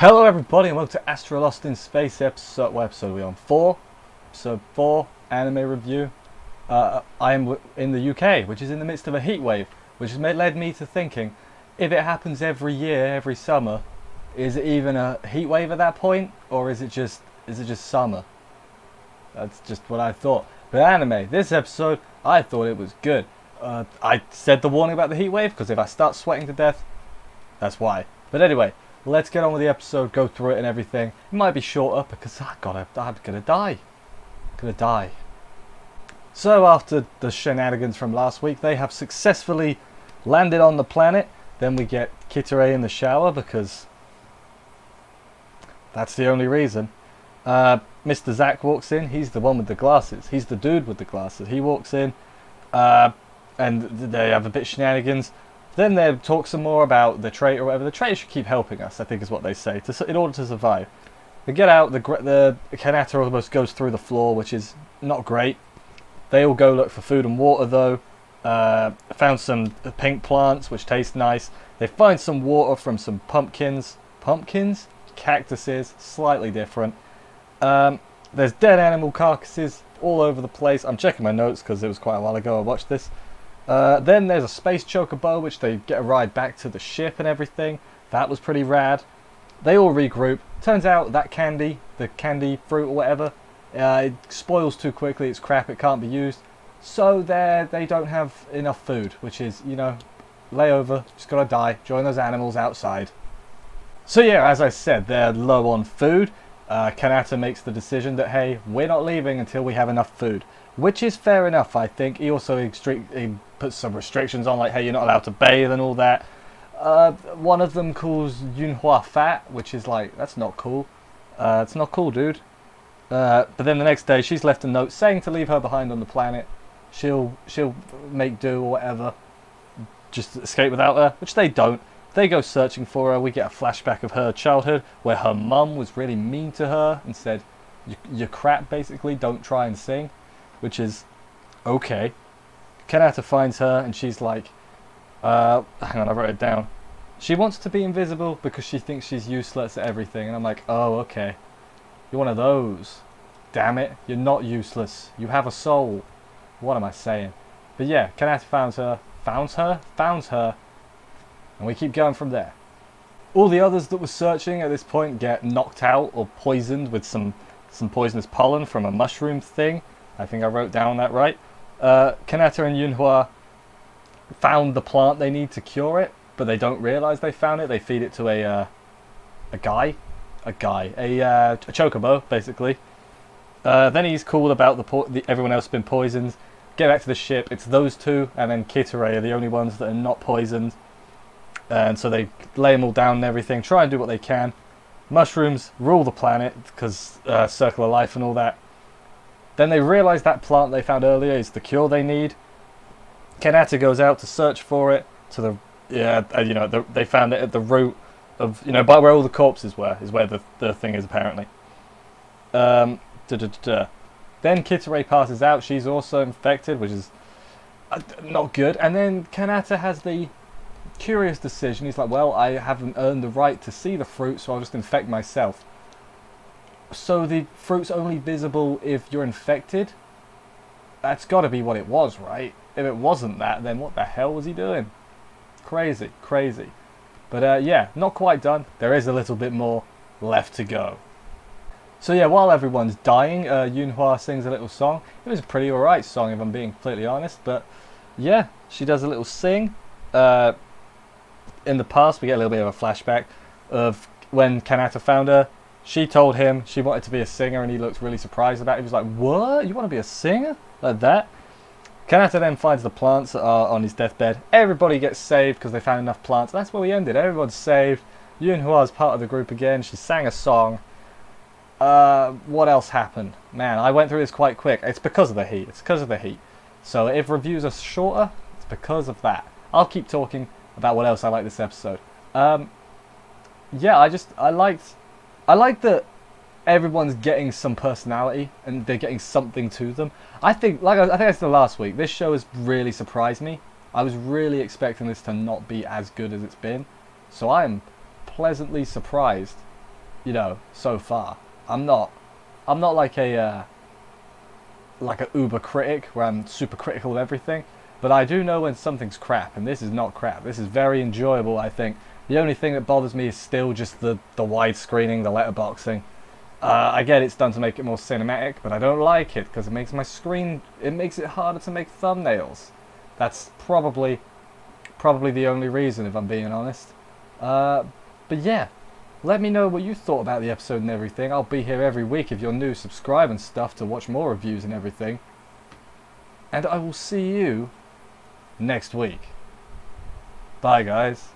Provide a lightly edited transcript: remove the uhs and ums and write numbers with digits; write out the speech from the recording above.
Hello everybody and welcome to Astra Lost in Space episode, what episode are we on? 4? Episode 4, anime review. I am in the UK, which is in the midst of a heat wave, which has led me to thinking, if it happens every year, every summer, is it even a heat wave at that point? Or is it just summer? That's just what I thought. But anime, this episode, I thought it was good. I said the warning about the heat wave, because if I start sweating to death, that's why. But anyway, let's get on with the episode, go through it and everything. It might be shorter because I'm gonna die. Gonna die. So after the shenanigans from last week, they have successfully landed on the planet. Then we get Kitare in the shower because that's the only reason. Mr. Zack walks in. He's the one with the glasses. He's the dude with the glasses. He walks in and they have a bit of shenanigans. Then they talk some more about the trait or whatever. The trait should keep helping us, I think is what they say, in order to survive. They get out, the Kanata almost goes through the floor, which is not great. They all go look for food and water though. Found some pink plants, which taste nice. They find some water from some pumpkins. Pumpkins? Cactuses, slightly different. There's dead animal carcasses all over the place. I'm checking my notes because it was quite a while ago I watched this. Then there's a space chocobo, which they get a ride back to the ship and everything. That was pretty rad. They all regroup. Turns out that candy, the candy fruit or whatever, it spoils too quickly. It's crap. It can't be used. So they don't have enough food, which is, you know, layover. Just gotta die. Join those animals outside. So yeah, as I said, they're low on food. Kanata makes the decision that, hey, we're not leaving until we have enough food. Which is fair enough, I think. He also he puts some restrictions on, like, hey, you're not allowed to bathe and all that. One of them calls Yunhua fat, which is like, that's not cool. It's not cool, dude. But then the next day, she's left a note saying to leave her behind on the planet. She'll make do or whatever. Just escape without her, which they don't. They go searching for her. We get a flashback of her childhood, where her mum was really mean to her and said, you're crap, basically, don't try and sing. Which is okay. Kanata finds her and she's like, hang on, I wrote it down. She wants to be invisible because she thinks she's useless at everything. And I'm like, oh, okay. You're one of those. Damn it. You're not useless. You have a soul. What am I saying? But yeah, Kanata founds her. And we keep going from there. All the others that were searching at this point get knocked out or poisoned with some poisonous pollen from a mushroom thing. I think I wrote down that right. Kanata and Yunhua found the plant they need to cure it, but they don't realize they found it. They feed it to a chocobo, basically. Then he's cool about everyone else been poisoned. Get back to the ship. It's those two, and then Kitare are the only ones that are not poisoned. And so they lay them all down and everything. Try and do what they can. Mushrooms rule the planet because circle of life and all that. Then they realise that plant they found earlier is the cure they need. Kanata goes out to search for it. They found it at the root of, by where all the corpses were, is where the thing is apparently. Then Kitare passes out. She's also infected, which is not good. And then Kanata has the curious decision. He's like, well, I haven't earned the right to see the fruit, so I'll just infect myself. So the fruit's only visible if you're infected? That's got to be what it was, right? If it wasn't that, then what the hell was he doing? Crazy. But yeah, not quite done. There is a little bit more left to go. So yeah, while everyone's dying, Yunhua sings a little song. It was a pretty alright song, if I'm being completely honest. But yeah, she does a little sing. In the past, we get a little bit of a flashback of when Kanata found her. She told him she wanted to be a singer and he looked really surprised about it. He was like, what? You want to be a singer? Like that? Kanata then finds the plants that are on his deathbed. Everybody gets saved because they found enough plants. That's where we ended. Everyone's saved. Yunhua is part of the group again. She sang a song. What else happened? Man, I went through this quite quick. It's because of the heat. So if reviews are shorter, it's because of that. I'll keep talking about what else I like this episode. Yeah, I like that everyone's getting some personality and they're getting something to them. I think I said last week, this show has really surprised me. I was really expecting this to not be as good as it's been. So I am pleasantly surprised you know, so far. I'm not like a uber critic where I'm super critical of everything, but I do know when something's crap, and this is not crap. This is very enjoyable, I think. The only thing that bothers me is still just the widescreening, the letterboxing. I get it's done to make it more cinematic, but I don't like it because it makes my screen, it makes it harder to make thumbnails. That's probably the only reason, if I'm being honest. But yeah, let me know what you thought about the episode and everything. I'll be here every week if you're new. Subscribe and stuff to watch more reviews and everything. And I will see you next week. Bye, guys.